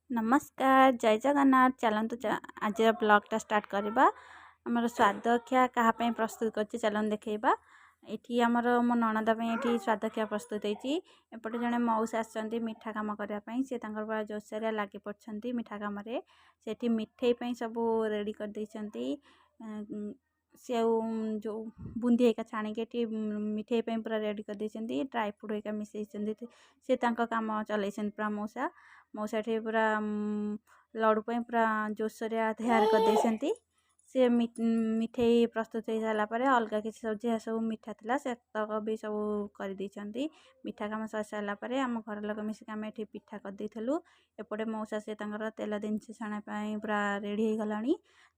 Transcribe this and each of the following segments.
नमस्कार जय जगन्नाथ चलतु आज ब्लॉगटा स्टार्ट करवा आमर स्वादख्या क्या प्रस्तुत कर चलन देखा ये आमर मो नणद ये स्वादख्या प्रस्तुत होपटे जड़े मौस आसती मिठा कम करने सी पूरा जोरसोरिया लगे पड़ते मिठा कम से मिठे सब रेडी कर सेव जो बुंदी हेका छाणिकी मिठे पूरा रेडी कर ड्राई फ्रूट हेका मिसई सी कम चल पूरा मौसा मौसा पूरा लड़ू पूरा जोरसोरिया तैयार कर सी मिठे प्रस्तुत हो सारापर अलग किसी सब जहाँ सब मिठा था से भी सब कर मिठा कम सर सारापर आम घर लोक मिसिक आम ये पिठा करदेलु एपटे मौसा से तेल जिनस छाणा पूरा रेडी हो गला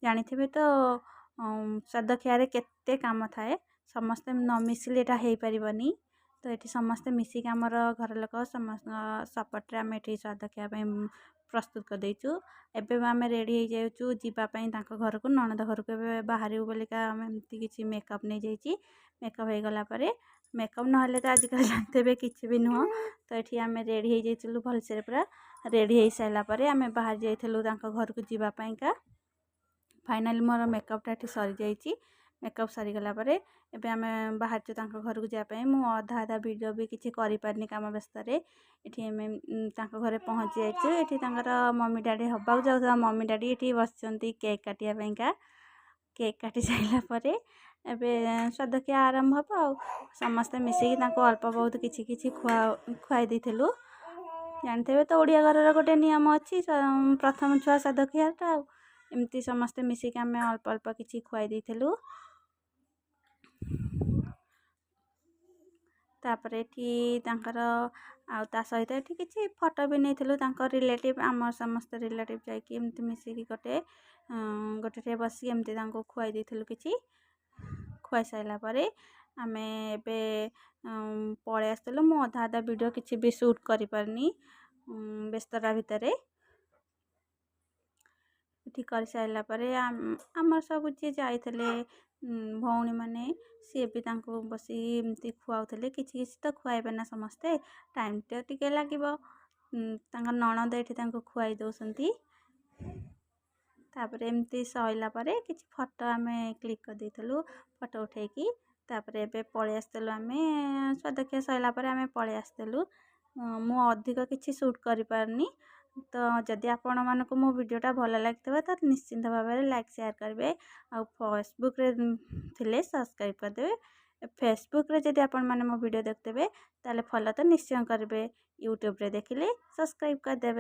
जानी तो स्वादख्यारे केते काम थाए समस्ते न मिसिले हो पारनी तो ये समस्ते मिसिक आमर घर लोक समस्त सपोर्ट आम ये स्वादख्या प्रस्तुत कर देचु एवं आम रेडी हो जावाई घर को नणद घर को बाहर बोलिका आम एमती किसी मेकअप नहीं जाइए मेकअप हो गलापर मेकअप ना तो आजिकल जानते हैं किसी भी नुह तो ये आम रेडी हो जाइलु भलसे पूरा रेडी हो सारापर आम बाहर जाइलु घर को जावाईका फाइनाली मोर मेकअपटा ये सरी जाइए मेकअप सरीगला एवं आम बाहर घर को जावाई मु अधा अधा वीडियो भी किसी करें कम व्यस्त ये घरे पहुँची जाइए मम्मी डैडी हवा जाऊँ मम्मी डैडी ये बस केक काटापा केक काटी सारापर एवं स्वादख्या आरंभ हम आ समस्ते मिसिकी अल्प बहुत किसी खुआई देलु जानते तो ओडिया घर गोटे नियम अच्छी प्रथम छुआ स्वादख्याटा एमती समस्ते मिसिकी आम अल्प अल्प किसी खुआई देलु तापर ये ता सहित ये किसी फोटो भी नहीं रिलेटिव आम समस्त रिलेटिव जामती मिसिकी गोटे गोटे बस एमती खुआई देलु कि खुआई सारापर आम ए पलि आसलु मु अधा अधा वीडियो किसी भी शूट कर पारनी व्यस्तता भितर ये कर सारापर आम सब जी जाते भौणी मैंने सी भी बस एमती खुआले किसी तो खुआबे ना समस्ते टाइम तो टे लगे नणद ये खुआई दौरान तापर एमती सैलापर किसी फोटो आम क्लिक करदेलु फोटो उठेकी तापर एबे पलि आसलु आम स्वादख्या सैलापर आम पलि आसलु मु अधिक किसी शूट कर पारनी तो जदि आपण मानक मो वीडियोटा भल लगे तो निश्चिंत भाव में लाइक शेयर करेंगे आ फेसबुक रे थिले सब्सक्राइब करदे फेसबुक रे जदि आपण माने मो वीडियो देखते ताले फॉलो तो निश्चय करेंगे यूट्यूब रे देखिले सब्सक्राइब करदे।